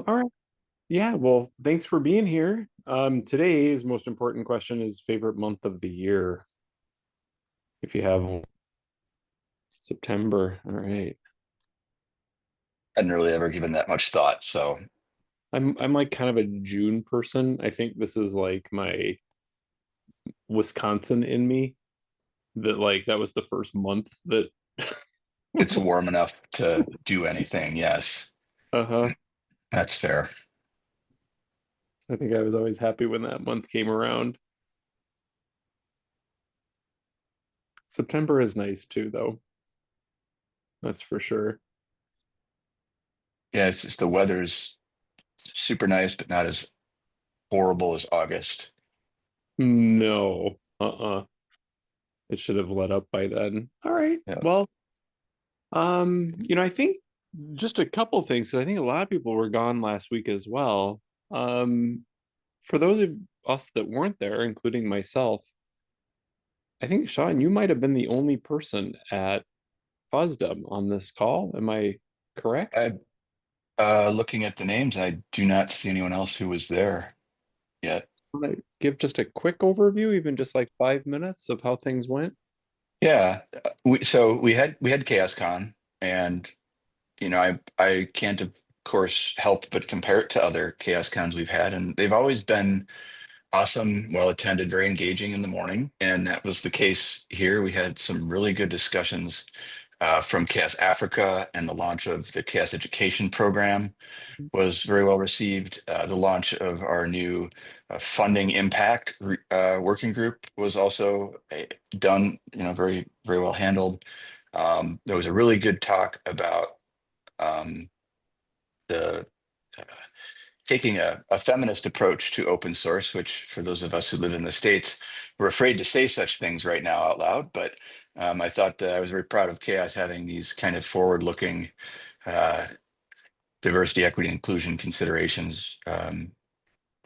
All right. Yeah, well, thanks for being here. Today's most important question is favorite month of the year. If you have one. September. All right. Hadn't really ever given that much thought. So I'm like kind of a June person. I think this is like my Wisconsin in me that like that was the first month that it's warm enough to do anything. Yes, uh-huh. that's fair. I think I was always happy when that month came around. September is nice too, though. That's for sure. Yeah, it's just the weather's super nice, but not as horrible as August. No. It should have let up by then. All right. Yeah. Well, I think just a couple things. 'Cause I think a lot of people were gone last week as well. For those of us that weren't there, including myself, I think Sean, you might have been the only person at FOSDEM on this call. Am I correct? I looking at the names, I do not see anyone else who was there yet. Want to give just a quick overview, even just like 5 minutes of how things went? Yeah, we had ChaosCon, and I can't of course help but compare it to other ChaosCons we've had, and they've always been awesome, well attended, very engaging in the morning. And that was the case here. We had some really good discussions from CHAOSS Africa, and the launch of the CHAOSS education program was very well received. The launch of our new funding impact working group was also done, very, very well handled. There was a really good talk about um, the taking a feminist approach to open source, which for those of us who live in the States, we're afraid to say such things right now out loud. But I thought that I was very proud of Chaos having these kind of forward-looking uh, diversity, equity, inclusion considerations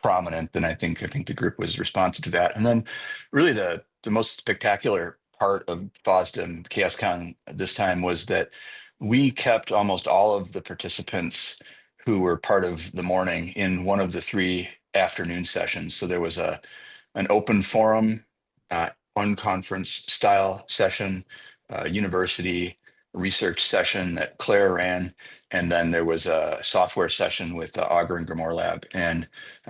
prominent. And I think the group was responsive to that. And then really the most spectacular part of FOSDEM ChaosCon this time was that we kept almost all of the participants who were part of the morning in one of the three afternoon sessions. So there was an open forum, unconference style session, university research session that Claire ran, and then there was a software session with Augur and Grimoire Lab. And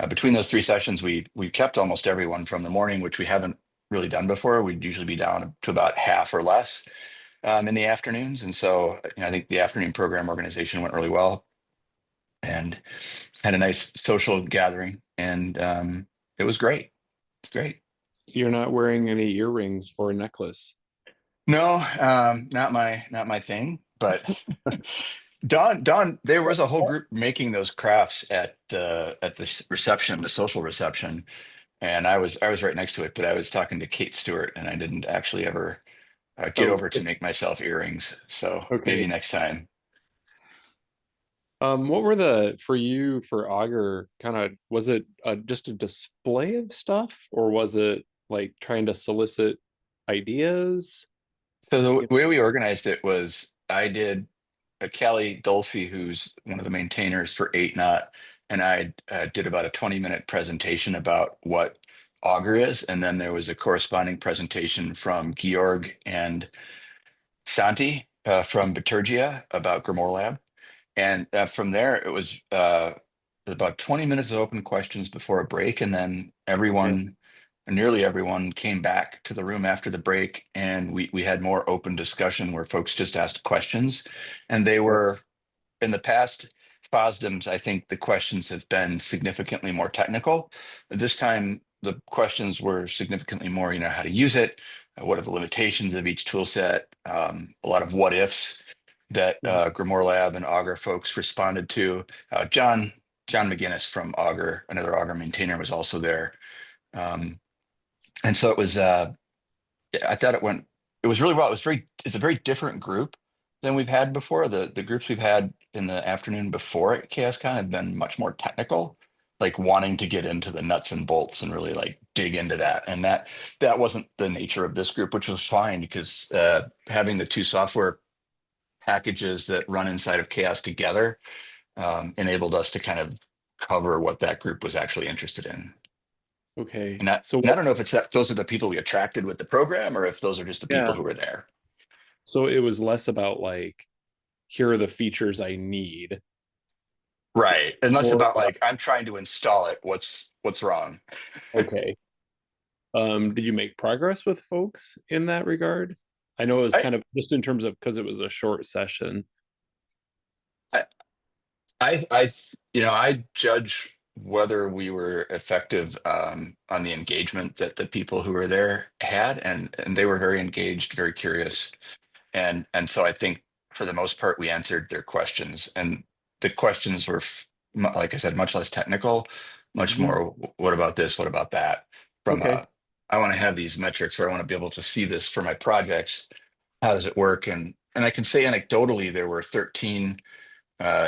between those three sessions, we kept almost everyone from the morning, which we haven't really done before. We'd usually be down to about half or less in the afternoons. And so I think the afternoon program organization went really well and had a nice social gathering, and it was great. It's great. You're not wearing any earrings or a necklace. No, not my thing. But Don, there was a whole group making those crafts at the reception, the social reception, and I was right next to it. But I was talking to Kate Stewart, and I didn't actually ever get Oh, over to make myself earrings. So maybe okay. next time. What were for you for Augur kind of was it just a display of stuff or was it like trying to solicit ideas? So the You way we organized it was I did Kelly Dolphy, who's one of the maintainers for 8 Knot, and I did about a 20-minute presentation about what Augur is, and then there was a corresponding presentation from Georg and Santi from Bitergia about Grimoire Lab. And from there, it was about 20 minutes of open questions before a break. And then yeah. nearly everyone came back to the room after the break. And we had more open discussion where folks just asked questions. And they Yeah. were, in the past, FOSDEMs, I think the questions have been significantly more technical. This time, the questions were significantly more, how to use it, what are the limitations of each tool set, a lot of what ifs that Mhm. Grimoire Lab and Augur folks responded to. John McGinnis from Augur, another Augur maintainer, was also there. Um, and so it was. I thought it was really well. It's a very different group than we've had before. The groups we've had in the afternoon before at ChaosCon have been much more technical, like wanting to get into the nuts and bolts and really like dig into that. And that wasn't the nature of this group, which was fine because having the two software packages that run inside of Chaos together enabled us to kind of cover what that group was actually interested in. Okay. And So I what, don't know if it's that those are the people we attracted with the program or if those are just the people yeah. who were there. So it was less about like, here are the features I need. Right. And less More about about, like, I'm trying to install it. What's wrong? okay. Did you make progress with folks in that regard? I know it was I, kind of just in terms of because it was a short session. I, I judge whether we were effective on the engagement that the people who were there had, and they were very engaged, very curious, and so I think for the most part we answered their questions, and the questions were, like I said, much less technical, much Mhm. more, what about this? What about that? From Okay. I want to have these metrics, or I want to be able to see this for my projects. How does it work? And I can say anecdotally, there were 13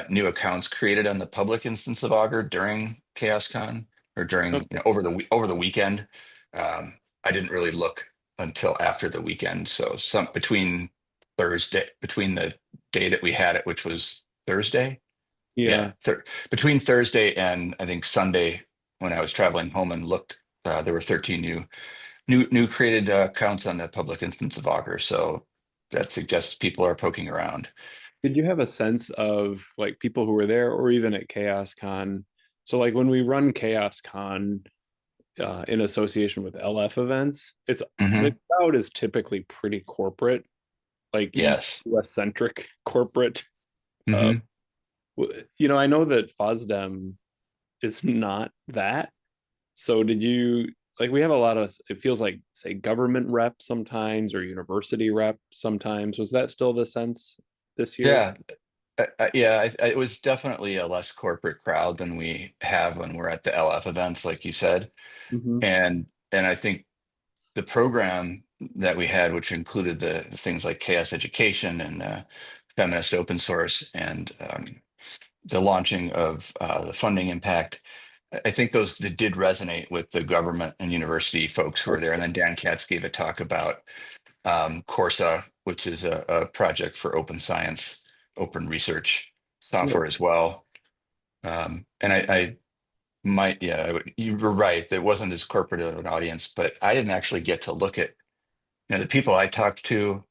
new accounts created on the public instance of Augur during ChaosCon, or during, Okay. over over the weekend. I didn't really look until after the weekend. So between the day that we had it, which was Thursday. Yeah, Yeah. between Thursday and I think Sunday, when I was traveling home and looked, there were 13 new created accounts on the public instance of Augur. So that suggests people are poking around. Did you have a sense of like people who were there or even at Chaos Con? So like when we run Chaos Con in association with LF events, it's the Hmm. crowd is typically pretty corporate, like Yes. US centric corporate. Uh, Hmm. I know that FOSDEM is not that. So did you like we have a lot of it feels like say government rep sometimes or university rep sometimes. Was that still the sense this year? Yeah. Yeah, it was definitely a less corporate crowd than we have when we're at the LF events, like you said. Hmm. And I think the program that we had, which included the things like chaos education and feminist open source, and the launching of the funding impact, I think those that did resonate with the government and university folks who were there. And Okay. then Dan Katz gave a talk about Corsa, which is a project for open science, open research software as Nice. well. And I might, yeah, you were right. It wasn't as corporate of an audience, but I didn't actually get to look at, the people I talked to.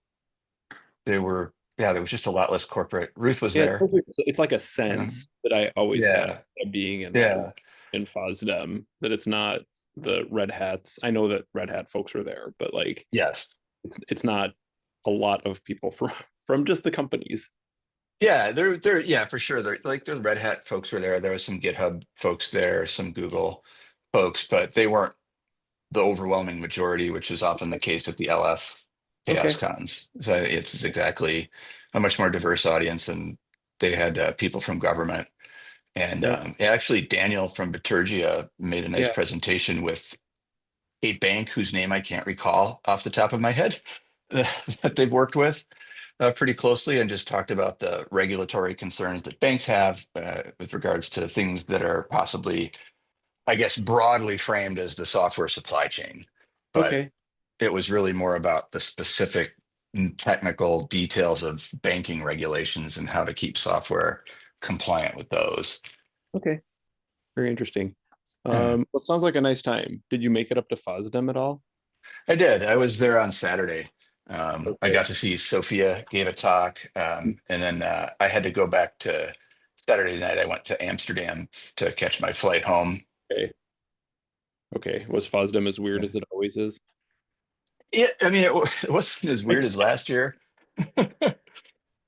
There was just a lot less corporate. Ruth was Yeah, there. it's like a Um, sense that I always have yeah, of being in that room yeah, in FOSDEM that it's not the Red Hats. I know that Red Hat folks are there, but like yes. it's not a lot of people from from just the companies. Yeah, yeah, for sure. The Red Hat folks were there. There was some GitHub folks there, some Google folks, but they weren't the overwhelming majority, which is often the case at the LF Chaos Okay. Cons. So it's exactly a much more diverse audience, and they had people from government. And Yeah. actually, Daniel from Bitergia made a nice Yeah. presentation with a bank whose name I can't recall off the top of my head that they've worked with pretty closely, and just talked about the regulatory concerns that banks have with regards to things that are possibly, I guess, broadly framed as the software supply chain. But Okay. it was really more about the specific technical details of banking regulations and how to keep software compliant with those. Okay. Very interesting. Yeah. Well, it sounds like a nice time. Did you make it up to FOSDEM at all? I did. I was there on Saturday. I Okay. got to see Sophia gave a talk, and then I had to go back to Saturday night. I went to Amsterdam to catch my flight home. Okay. Okay. Was FOSDEM as weird as it always is? Yeah, I mean, it wasn't as weird as last year.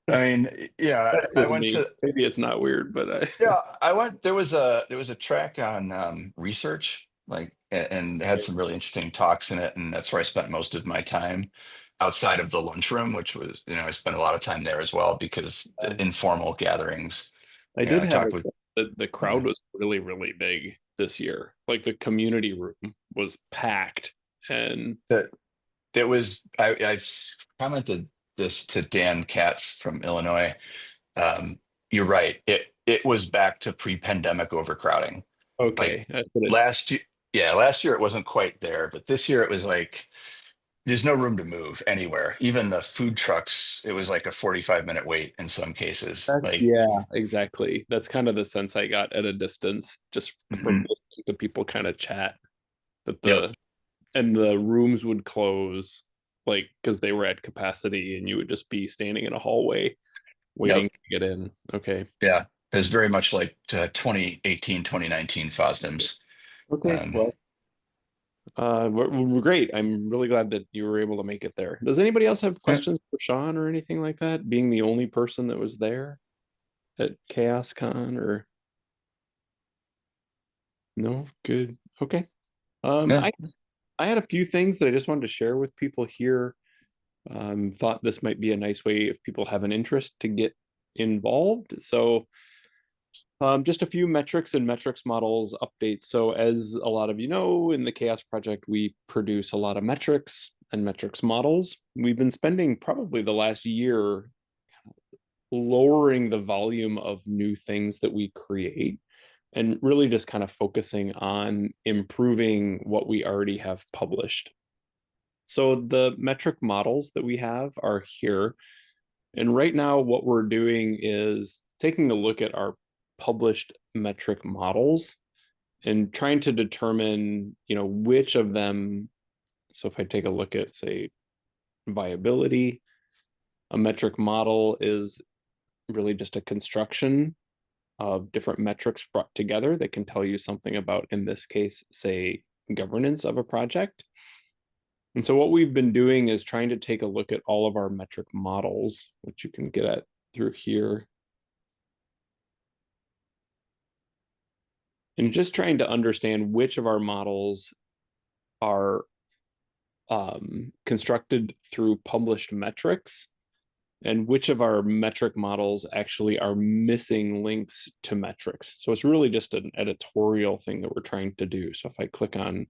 I mean, yeah, That's I just went me. to, Maybe it's not weird, but I yeah, I went. There was a track on research, like, and had some really interesting talks in it, and that's where I spent most of my time outside of the lunchroom, which was, I spent a lot of time there as well because the informal gatherings. I did I have a talked with, the crowd yeah, was really, really big this year. Like the community room was packed and that it was. I've commented this to Dan Katz from Illinois. You're right. It was back to pre-pandemic overcrowding. Like okay. That's what it last year, yeah, last year it wasn't quite there, but this year it was like there's no room to move anywhere. Even the food trucks, it was like a 45-minute wait in some cases. That's, Like, yeah, exactly. That's kind of the sense I got at a distance, just from mhm. listening to people kind of chat that Yep, the rooms would close like because they were at capacity and you would just be standing in a hallway waiting yep, to get in. Okay. yeah. It's very much like 2018, 2019 FOSDEMs. Okay. Um, Well, we're great. I'm really glad that you were able to make it there. Does anybody else have yeah, questions for Sean or anything like that? Being the only person that was there at CHAOSS or no? Good. Okay. Um, yeah. I I had a few things that I just wanted to share with people here. Thought this might be a nice way if people have an interest to get involved. So just a few metrics and metrics models updates. So as a lot of you know, in the Chaos Project, we produce a lot of metrics and metrics models. We've been spending probably the last year lowering the volume of new things that we create and really just kind of focusing on improving what we already have published. So the metric models that we have are here. And right now, what we're doing is taking a look at our published metric models and trying to determine, which of them. So if I take a look at, say, viability, a metric model is really just a construction of different metrics brought together that can tell you something about, in this case, say, governance of a project. And so what we've been doing is trying to take a look at all of our metric models, which you can get at through here, and just trying to understand which of our models are constructed through published metrics and which of our metric models actually are missing links to metrics. So it's really just an editorial thing that we're trying to do. So if I click on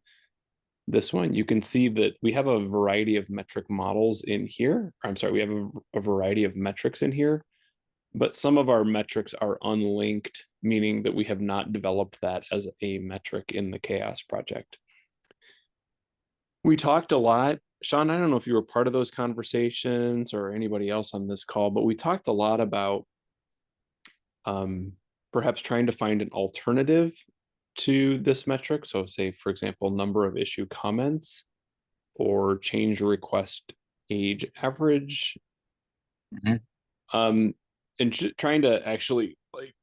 this one, you can see that we have a variety of metric models in here. I'm sorry, we have a variety of metrics in here, but some of our metrics are unlinked, meaning that we have not developed that as a metric in the CHAOSS project. We talked a lot. Sean, I don't know if you were part of those conversations or anybody else on this call, but we talked a lot about um, perhaps trying to find an alternative to this metric. So, say, for example, number of issue comments or change request age average, Mhm. um, and trying to actually like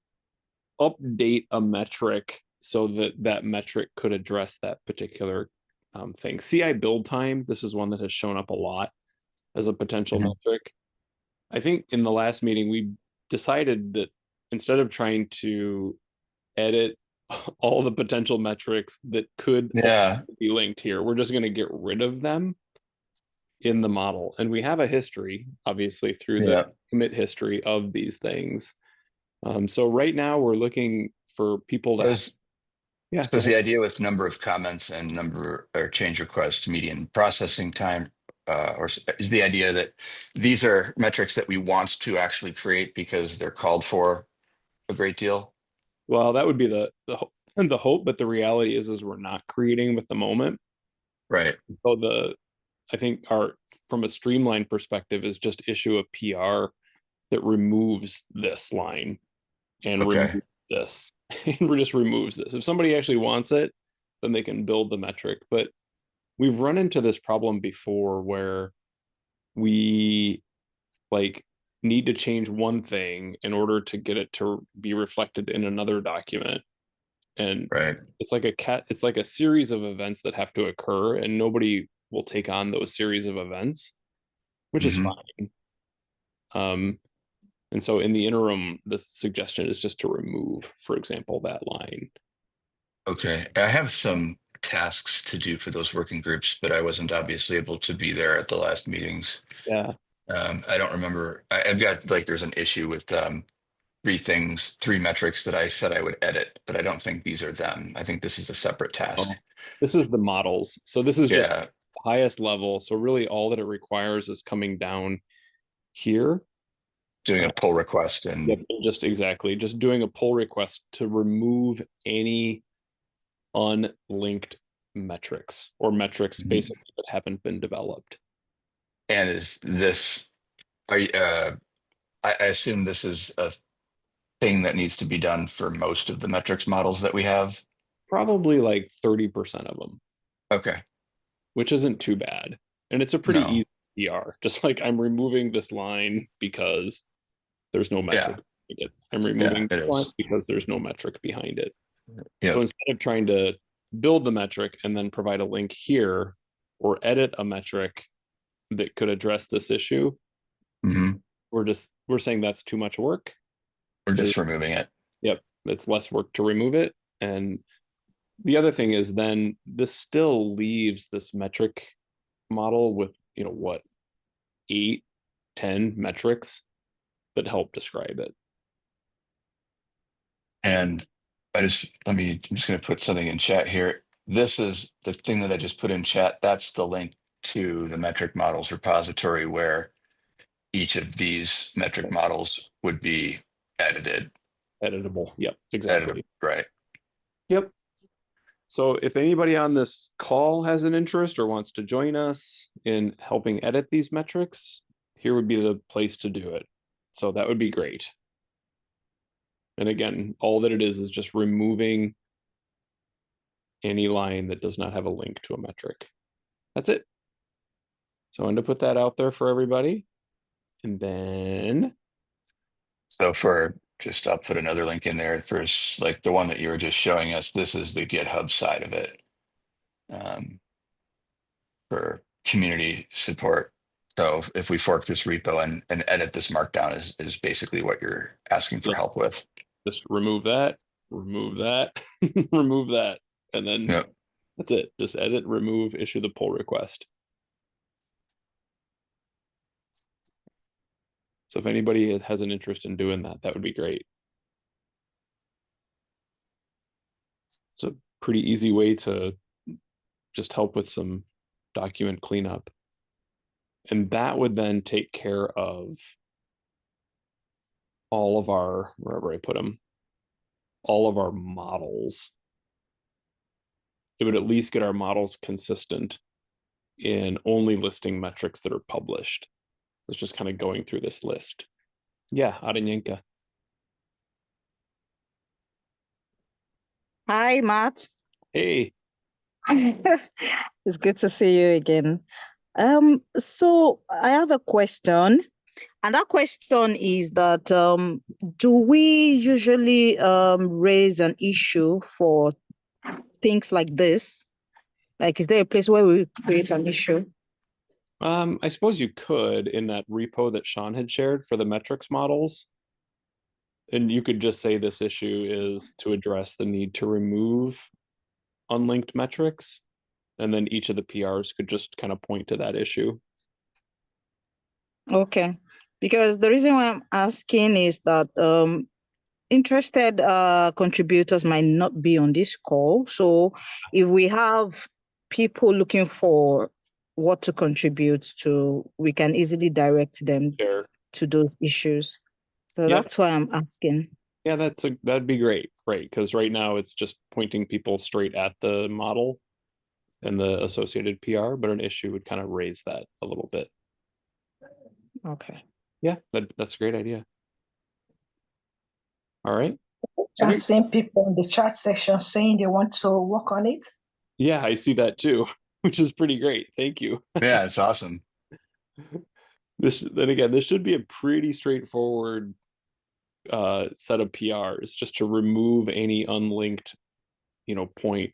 update a metric so that that metric could address that particular thing. CI build time, this is one that has shown up a lot as a potential Mhm. metric. I think in the last meeting, we decided that instead of trying to edit all the potential metrics that could Yeah, be linked here, we're just going to get rid of them in the model. And we have a history, obviously, through the yeah. commit history of these things. So right now, we're looking for people So to, is, yeah, so go is ahead. the idea with number of comments and number or change request, median processing time, is the idea that these are metrics that we want to actually create because they're called for a great deal? Well, that would be the hope, but the reality is we're not creating with the moment. Right. So I think our from a streamlined perspective is just issue a PR that removes this line and Okay. removes this and just removes this. If somebody actually wants it, then they can build the metric. But we've run into this problem before where we like need to change one thing in order to get it to be reflected in another document. And Right. it's like a series of events that have to occur, and nobody will take on those series of events, which is Hmm. fine. Um, and so in the interim, the suggestion is just to remove, for example, that line. Okay. I have some tasks to do for those working groups, but I wasn't obviously able to be there at the last meetings. Yeah. I don't remember. I've got like there's an issue with three metrics that I said I would edit, but I don't think these are them. I think this is a separate task. Well, this is the models. So this is just Yeah, highest level. So really all that it requires is coming down here. doing a Uh, pull request yep, and just exactly. Just doing a pull request to remove any unlinked metrics or metrics Mhm. basically that haven't been developed. And is this, are you, I assume this is a thing that needs to be done for most of the metrics models that we have. Probably like 30% of them, Okay. which isn't too bad. And it's a pretty No. easy PR. Just like I'm removing this line because there's no metric Yeah. behind it. I'm Yeah, removing it this line is. because there's no metric behind it. So Yep. instead of trying to build the metric and then provide a link here or edit a metric that could address this issue, Hmm. we're saying that's too much work. We're To just removing it. Yep, it's less work to remove it. And the other thing is then this still leaves this metric model with, what, 8, 10 metrics that help describe it. And I'm just going to put something in chat here. This is the thing that I just put in chat. That's the link to the metric models repository where each of these metric models would be edited, Editable. Yep, edited, exactly. right? Yep. So if anybody on this call has an interest or wants to join us in helping edit these metrics, here would be the place to do it. So that would be great. And again, all that it is just removing any line that does not have a link to a metric. That's it. So I wanted to put that out there for everybody. And then, So for just, I'll put another link in there for like the one that you were just showing us. This is the GitHub side of it, um, for community support. So if we fork this repo and edit this markdown is basically what you're asking for yep, help with. just remove that, remove that. And then Yep. that's it. Just edit, remove, issue the pull request. So if anybody has an interest in doing that, that would be great. It's a pretty easy way to just help with some document cleanup. And that would then take care of all of our, wherever I put them, all of our models. It would at least get our models consistent in only listing metrics that are published. It's just kind of going through this list. Yeah, Aranyenka. Hi, Matt. Hey, It's good to see you again. So I have a question, and that question is that do we usually raise an issue for things like this? Like, is there a place where we create an issue? I suppose you could in that repo that Sean had shared for the metrics models. And you could just say this issue is to address the need to remove unlinked metrics. And then each of the PRs could just kind of point to that issue. Okay, because the reason why I'm asking is that interested contributors might not be on this call. So if we have people looking for what to contribute to, we can easily direct them Share. to those issues. So Yep. that's why I'm asking. Yeah, that'd be great. Right. Because right now it's just pointing people straight at the model and the associated PR, but an issue would kind of raise that a little bit. Okay. Yeah, that's a great idea. All right. So I've great. seen people in the chat section saying they want to work on it. Yeah, I see that too, which is pretty great. Thank you. Yeah, it's awesome. This should be a pretty straightforward set of PRs just to remove any unlinked, point,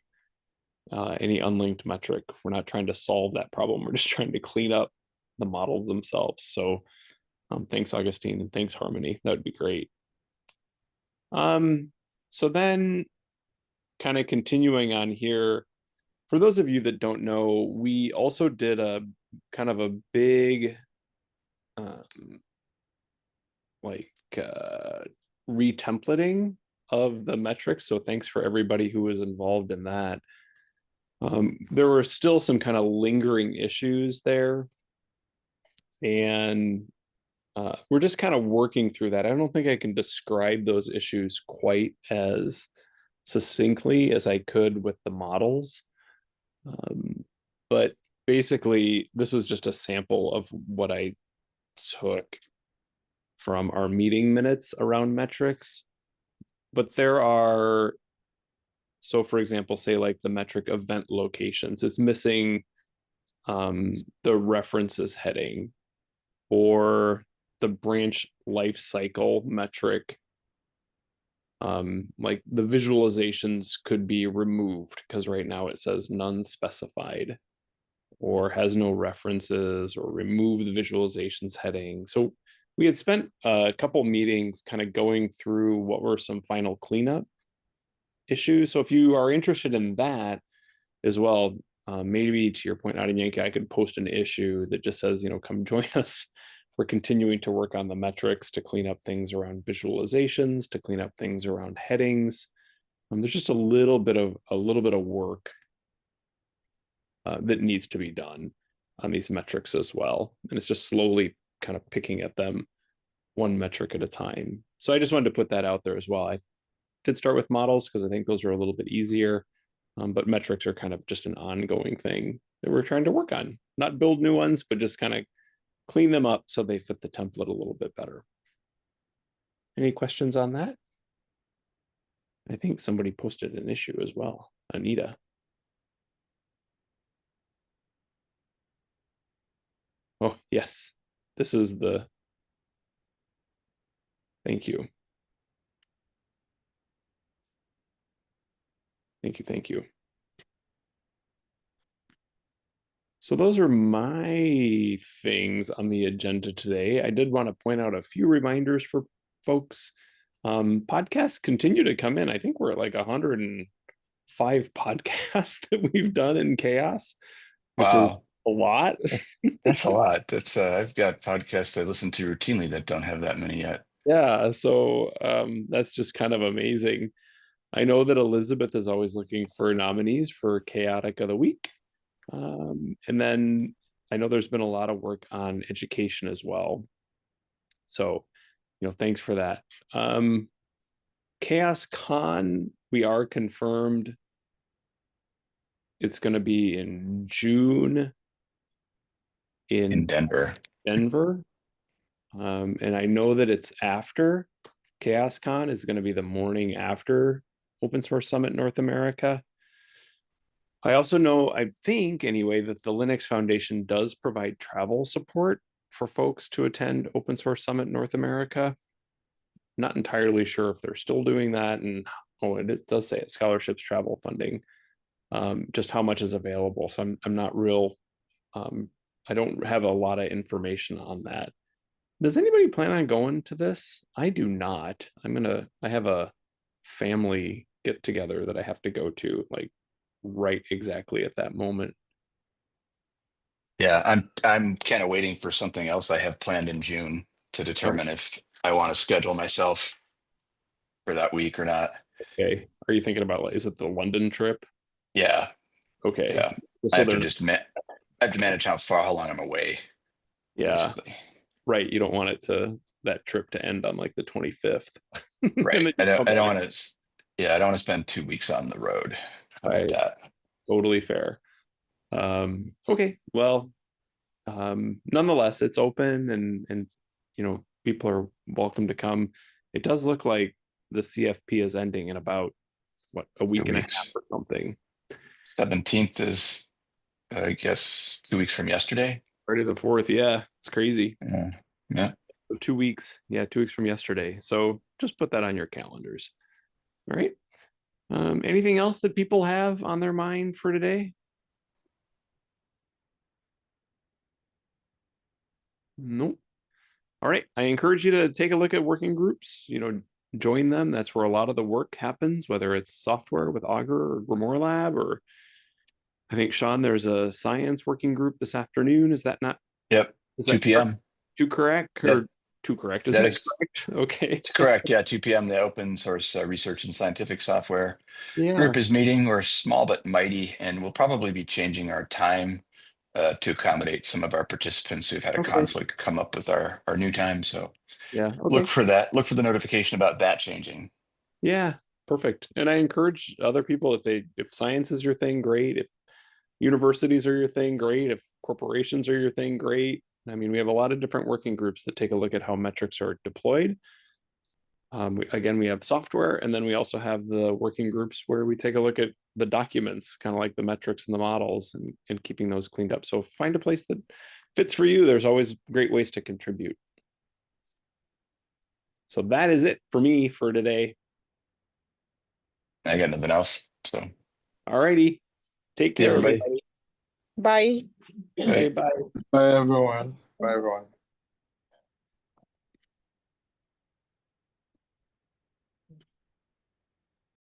any unlinked metric. We're not trying to solve that problem. We're just trying to clean up the model themselves. So thanks, Augustine, and thanks, Harmony. That would be great. So then kind of continuing on here, for those of you that don't know, we also did a kind of a big um, like retemplating of the metrics. So thanks for everybody who was involved in that. There were still some kind of lingering issues there, and we're just kind of working through that. I don't think I can describe those issues quite as succinctly as I could with the models. But basically, this is just a sample of what I took from our meeting minutes around metrics. But there are, so for example, say like the metric event locations, it's missing the references heading, or the branch life cycle metric. Like the visualizations could be removed because right now it says none specified, or has no references, or remove the visualizations heading. So we had spent a couple meetings kind of going through what were some final cleanup issues. So if you are interested in that as well, maybe to your point, Nadia Yankee, I could post an issue that just says, come join us. We're continuing to work on the metrics to clean up things around visualizations, to clean up things around headings. There's just a little bit of work that needs to be done on these metrics as well. And it's just slowly kind of picking at them one metric at a time. So I just wanted to put that out there as well. I did start with models because I think those are a little bit easier, but metrics are kind of just an ongoing thing that we're trying to work on, not build new ones, but just kind of clean them up so they fit the template a little bit better. Any questions on that? I think somebody posted an issue as well, Anita. Oh, yes. This is the, thank you. Thank you, thank you. So those are my things on the agenda today. I did want to point out a few reminders for folks. Podcasts continue to come in. I think we're at like 105 podcasts that we've done in CHAOSS, which is a lot. That's a lot. That's I've got podcasts I listen to routinely that don't have that many yet. Yeah, so that's just kind of amazing. I know that Elizabeth is always looking for nominees for Chaotic of the Week. And then I know there's been a lot of work on education as well. So, thanks for that. Chaos Con, we are confirmed. It's going to be in June in Denver. And I know that it's after Chaos Con is going to be the morning after Open Source Summit North America. I also know, I think anyway, that the Linux Foundation does provide travel support for folks to attend Open Source Summit North America. Not entirely sure if they're still doing that. And it does say it, scholarships, travel funding, just how much is available. So I'm not real, I don't have a lot of information on that. Does anybody plan on going to this? I do not. I have a family get together that I have to go to, like right exactly at that moment. Yeah, I'm kind of waiting for something else I have planned in June to determine if I want to schedule myself for that week or not. Okay. Are you thinking about, like, is it the London trip? Yeah. Okay. Yeah. So I have to manage how long I'm away. Yeah. Basically. Right. You don't want that trip to end on like the 25th. Right. I don't want to. Yeah, I don't want to spend 2 weeks on the road. How about that? Totally fair. Okay. Well, nonetheless, it's open and people are welcome to come. It does look like the CFP is ending in about a week and a half or something. 17th is, I guess, 2 weeks from yesterday. Friday the 4th. Yeah, it's crazy. Yeah. So 2 weeks. Yeah, 2 weeks from yesterday. So just put that on your calendars. All right. Anything else that people have on their mind for today? Nope. All right. I encourage you to take a look at working groups, join them. That's where a lot of the work happens, whether it's software with Augur or Grimoire Lab, or I think, Sean, there's a science working group this afternoon. Is that not? Yep. 2 p.m. Too correct? Or too correct? Is that correct? Okay. It's correct. Yeah. 2 p.m. The open source research and scientific software group is meeting. We're small but mighty, and we'll probably be changing our time to accommodate some of our participants who've had a conflict come up with our new time. So yeah, look for that. Look for the notification about that changing. Yeah, perfect. And I encourage other people, if science is your thing, great. If universities are your thing, great. If corporations are your thing, great. I mean, we have a lot of different working groups that take a look at how metrics are deployed. Again, we have software, and then we also have the working groups where we take a look at the documents, kind of like the metrics and the models, and keeping those cleaned up. So find a place that fits for you. There's always great ways to contribute. So that is it for me for today. I got nothing else. So, All righty. Take See care, everybody. everybody. Bye. Okay, bye. Bye, everyone. Bye, everyone.